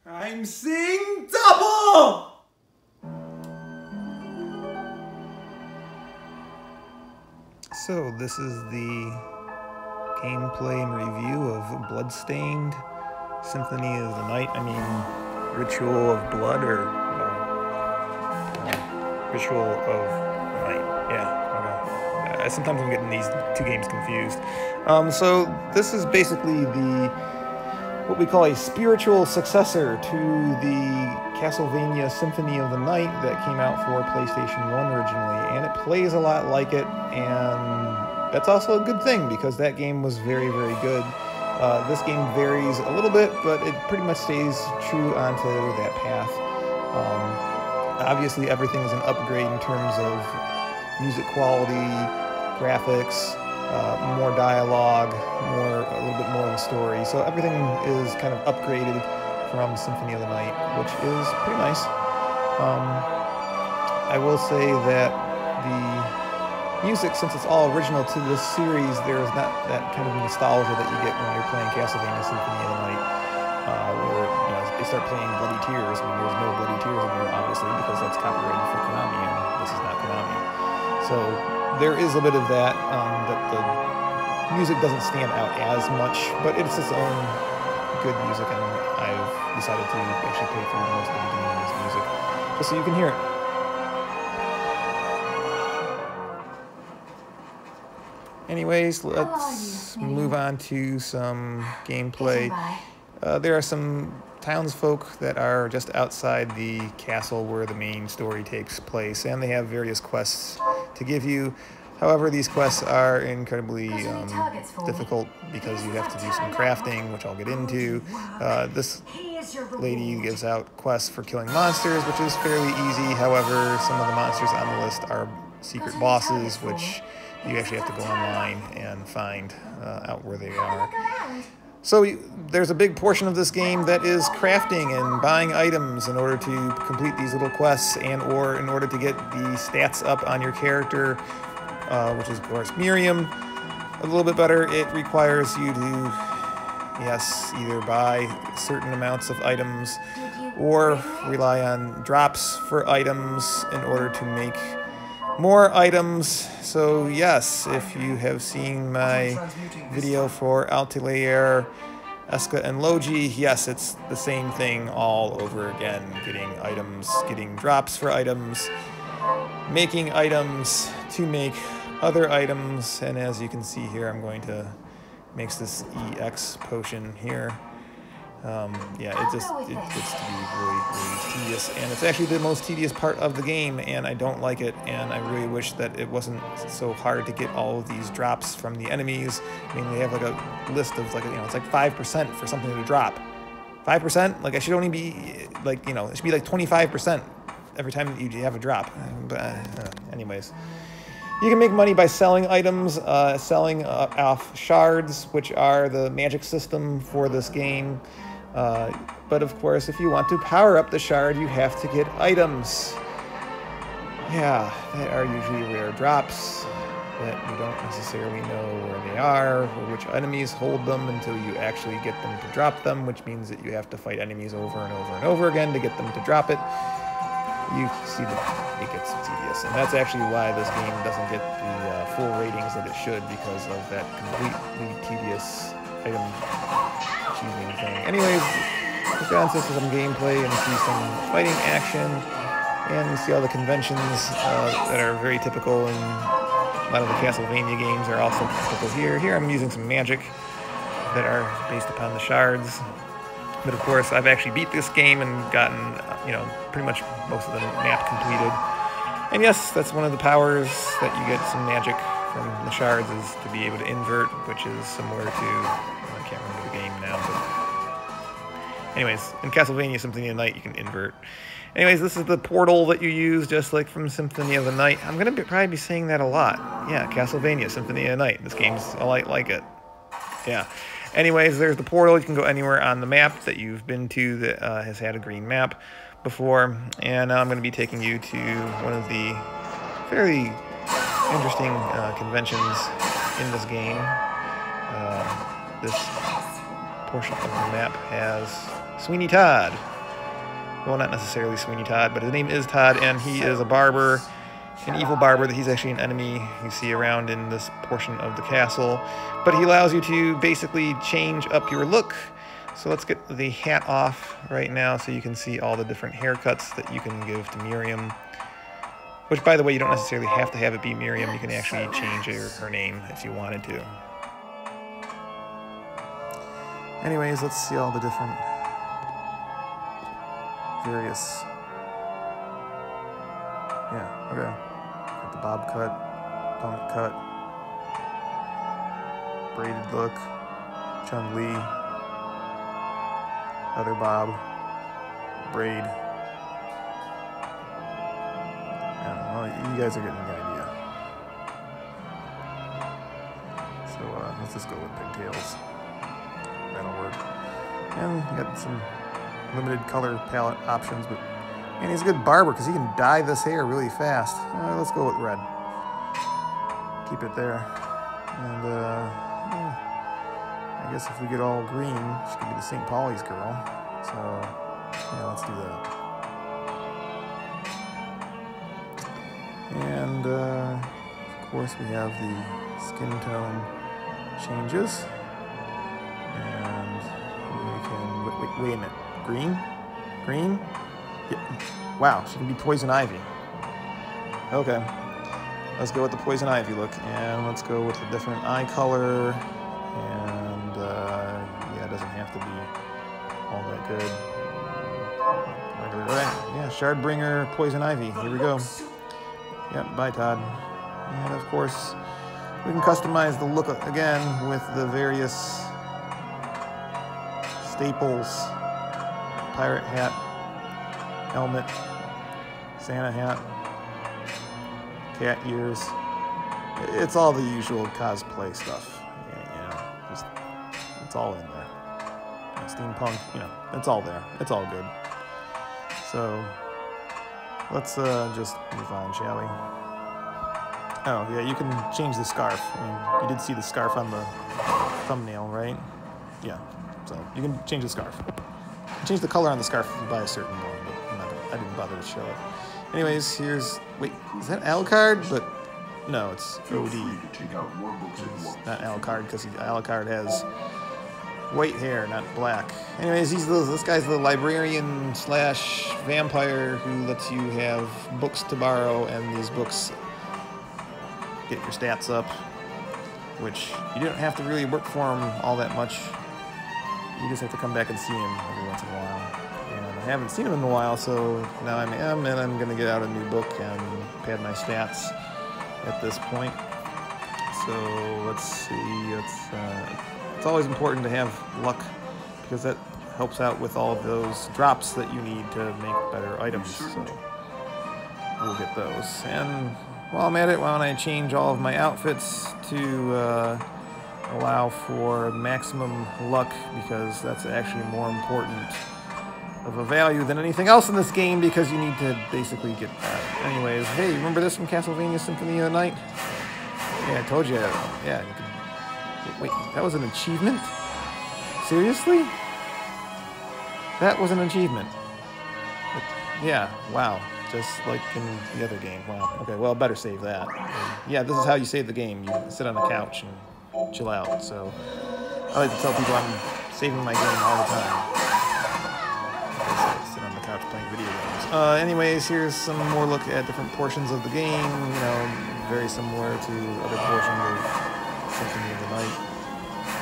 I'm seeing double! So this is the gameplay and review of Bloodstained Symphony of the Night. I mean, Ritual of Blood, or Ritual of Night. Yeah, okay. Sometimes I'm getting these two games confused. So this is basically what we call a spiritual successor to the Castlevania Symphonia of the Night that came out for PlayStation 1 originally, and it plays a lot like it, and that's also a good thing because that game was very, very good. This game varies a little bit, but it pretty much stays true onto that path. Obviously, everything is an upgrade in terms of music quality, graphics, more dialogue, a little bit more of a story. So everything is kind of upgraded from Symphony of the Night, which is pretty nice. I will say that the music, since it's all original to this series, there's not that kind of nostalgia that you get when you're playing Castlevania Symphonia of the Night, where they start playing Bloody Tears. I mean, there's no Bloody Tears in here, obviously, because that's copyrighted for Konami, and this is not Konami. So there is a bit of that, that the music doesn't stand out as much, but it's its own good music, and I've decided to actually play through most of the beginning of this music, just so you can hear it. Anyways, let's move on to some gameplay. There are some townsfolk that are just outside the castle where the main story takes place, and they have various quests to give you. However, these quests are incredibly difficult because you have to do some crafting, which I'll get into. This lady gives out quests for killing monsters, which is fairly easy. However, some of the monsters on the list are secret bosses, which you actually have to go online and find out where they are. So there's a big portion of this game that is crafting and buying items in order to complete these little quests, or in order to get the stats up on your character, which is, of course, Miriam, a little bit better. It requires you to, yes, either buy certain amounts of items or rely on drops for items in order to make more items. So yes, if you have seen my video for Altair, Eska, and Logi, yes, it's the same thing all over again. Getting items, getting drops for items, making items to make other items, and as you can see here, I'm going to make this EX potion here. Yeah, it gets to be really, really tedious, and it's actually the most tedious part of the game, and I don't like it, and I really wish that it wasn't so hard to get all of these drops from the enemies. I mean, they have like a list of it's like 5% for something to drop. 5%? Like, I should only be like, it should be like 25% every time that you have a drop. But anyways. You can make money by selling items, selling off shards, which are the magic system for this game. But of course, if you want to power up the shard, you have to get items. Yeah, that are usually rare drops that you don't necessarily know where they are, or which enemies hold them until you actually get them to drop them, which means that you have to fight enemies over and over and over again to get them to drop it. You see that it gets tedious, and that's actually why this game doesn't get the full ratings that it should, because of that completely tedious item achieving thing. Anyways, let's get on to some gameplay and see some fighting action, and we see all the conventions that are very typical, and a lot of the Castlevania games are also typical here. Here I'm using some magic that are based upon the shards. But of course, I've actually beat this game and gotten, pretty much most of the map completed. And yes, that's one of the powers that you get some magic from the shards, is to be able to invert, which is similar to, I can't remember the game now, but anyways, in Castlevania Symphony of the Night, you can invert. Anyways, this is the portal that you use, just like from Symphony of the Night. I'm going to probably be saying that a lot. Yeah, Castlevania Symphony of the Night. This game's a lot like it. Yeah. Anyways, there's the portal. You can go anywhere on the map that you've been to that has had a green map before. And now I'm going to be taking you to one of the fairly interesting conventions in this game. This portion of the map has Sweeney Todd, well, not necessarily Sweeney Todd, but his name is Todd, and he is a barber, an evil barber that he's actually an enemy you see around in this portion of the castle. But he allows you to basically change up your look. So let's get the hat off right now so you can see all the different haircuts that you can give to Miriam. Which, by the way, you don't necessarily have to have it be Miriam. You can actually change her name if you wanted to. Anyways, let's see all the different various... Yeah, okay. Got the bob cut, punk cut, braided look, Chun-Li, other bob, braid. You guys are getting the idea. So let's just go with pigtails. That'll work. And you got some limited color palette options, but man, he's a good barber because he can dye this hair really fast. Let's go with red. Keep it there. And I guess if we get all green, she could be the St. Pauli's girl. So yeah, let's do that. And, of course, we have the skin tone changes. And we can... Wait a minute. Green? Green? Yeah. Wow, she can be Poison Ivy. Okay. Let's go with the Poison Ivy look. And let's go with a different eye color. And, yeah, it doesn't have to be all that good. Alright, yeah, Shardbringer, Poison Ivy. Here we go. Yep, bye Todd. And of course, we can customize the look again with the various staples, pirate hat, helmet, Santa hat, cat ears. It's all the usual cosplay stuff. Just, it's all in there. Steampunk, it's all there. It's all good. So, let's just move on, shall we? Oh, yeah, you can change the scarf. I mean, you did see the scarf on the thumbnail, right? Yeah, so you can change the scarf. You can change the color on the scarf if you buy a certain one, but I didn't bother to show it. Anyways, here's... Wait, is that Alucard? But no, it's OD. It's not Alucard, because Alucard has white hair, not black. Anyways, this guy's the librarian / vampire who lets you have books to borrow, and these books get your stats up, which you don't have to really work for him all that much. You just have to come back and see him every once in a while. And I haven't seen him in a while, so now I am, and I'm going to get out a new book and pad my stats at this point. So let's see, it's always important to have luck, because that helps out with all of those drops that you need to make better items. So we'll get those. And while I'm at it, why don't I change all of my outfits to allow for maximum luck, because that's actually more important of a value than anything else in this game, because you need to basically get that. Anyways, hey, remember this from Castlevania Symphonia of the Night? Yeah, I told you. Yeah, you could... Wait, that was an achievement? Seriously? That was an achievement. Yeah, wow. Just like in the other game. Wow. Okay, well, better save that. Yeah, this is how you save the game. You sit on the couch and chill out. So I like to tell people I'm saving my game all the time. I sit on the couch playing video games. Anyways, here's some more look at different portions of the game. Very similar to other portions of Symphony of the Night,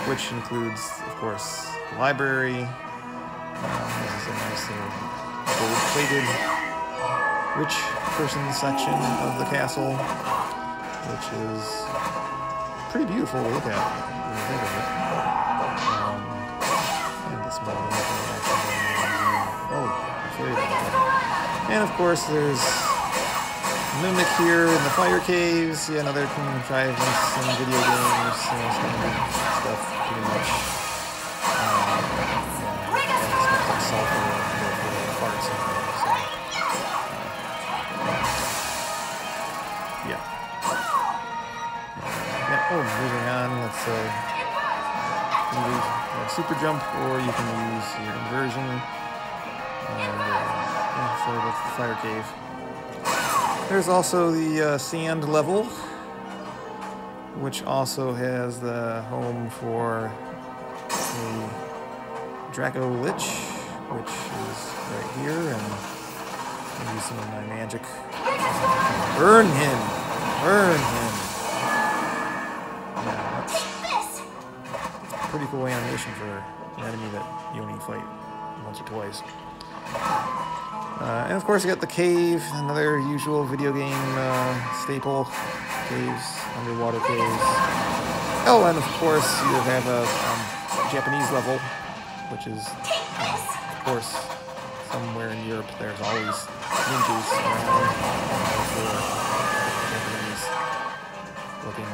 which includes, of course, the library. This is a nice gold-plated rich person section of the castle, which is pretty beautiful to look at when you think of it. And the small and of course there's Mimic here in the fire caves. Yeah, another contrivance in video games, standard stuff pretty much. Sulfur and parts in there, so yeah. Oh, moving on, let's use super jump, or you can use your inversion. And Yeah, so that's the fire cave. There's also the sand level, which also has the home for a Draco Lich, which is right here, and I'll use some of my magic. Burn him! Burn him! Yeah, that's a pretty cool animation for an enemy that you only fight once or twice. And of course you got the cave, another usual video game staple. Caves, underwater caves. Oh, and of course you have a Japanese level, which is, of course, somewhere in Europe there's always ninjas around for Japanese looking.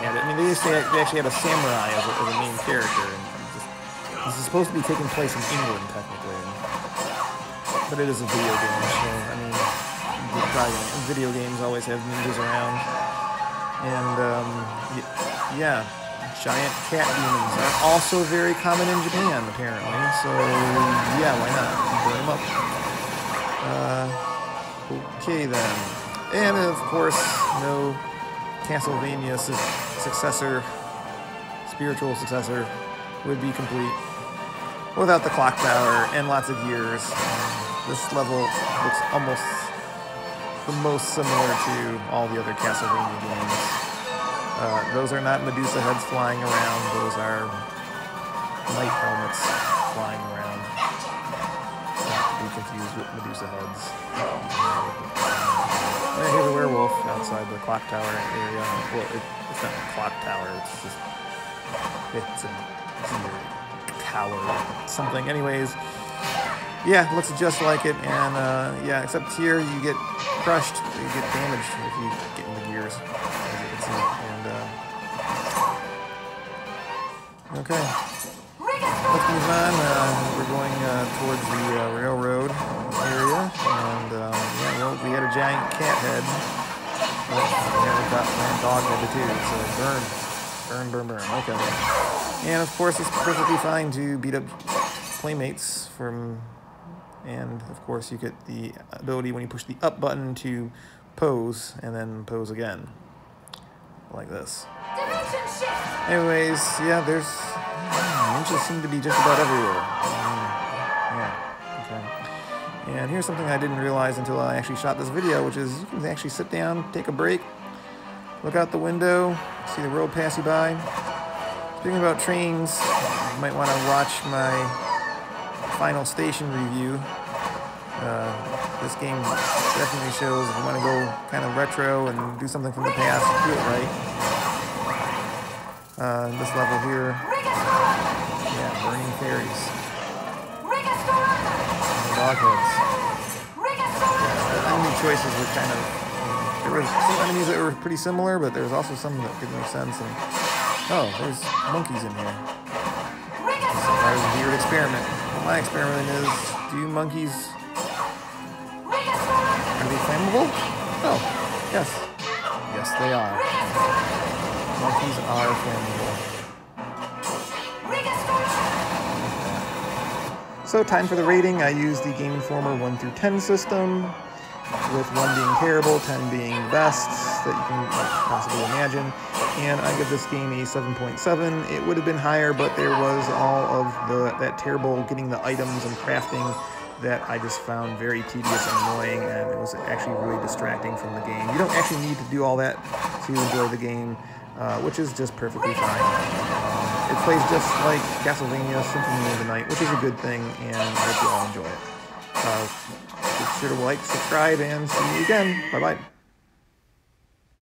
I mean, they actually had a samurai as a main character. And this is supposed to be taking place in England, technically. But it is a video game, so, I mean, video games always have ninjas around. And, yeah, giant cat demons are also very common in Japan, apparently. So, yeah, why not? Burn them up. Okay, then. And, of course, no Castlevania successor, spiritual successor, would be complete without the clock tower and lots of gears. This level looks almost the most similar to all the other Castlevania games. Those are not Medusa heads flying around, those are knight helmets flying around. Not to be confused with Medusa heads. And here's a werewolf outside the clock tower area. Well, it's not a clock tower, it's just, it's a tower, something. Anyways, yeah, looks just like it, and yeah, except here you get crushed, you get damaged if you get in the gears, as you can see. And okay, let's move on. We're going towards the railroad area, and yeah, well, we had a giant cat head. Well, we had a dog head too. So burn. Okay, and of course it's perfectly fine to beat up playmates from. And of course you get the ability when you push the up button to pose and then pose again. Like this. Anyways, yeah, there's ninjas seem to be just about everywhere. Yeah, okay. And here's something I didn't realize until I actually shot this video, which is you can actually sit down, take a break, look out the window, see the road pass you by. Speaking about trains, you might want to watch my final station review. This game definitely shows if you want to go kind of retro and do something from the past, do it right. This level here, yeah, burning fairies. And dog heads. Yeah, the enemy choices were kind of, there were some enemies that were pretty similar, but there's also some that didn't make sense. And oh, there's monkeys in here. That was a weird experiment. My experiment is, do monkeys, are they flammable? Oh, yes. Yes, they are. Monkeys are flammable. So, time for the rating. I used the Game Informer 1 through 10 system, with 1 being terrible, 10 being the best that you can possibly imagine. And I give this game a 7.7. It would have been higher, but there was all of that terrible getting the items and crafting that I just found very tedious and annoying, and it was actually really distracting from the game. You don't actually need to do all that to enjoy the game, which is just perfectly fine. It plays just like Castlevania Symphonia of the Night, which is a good thing, and I hope you all enjoy it. Be sure to like, subscribe, and see you again. Bye-bye.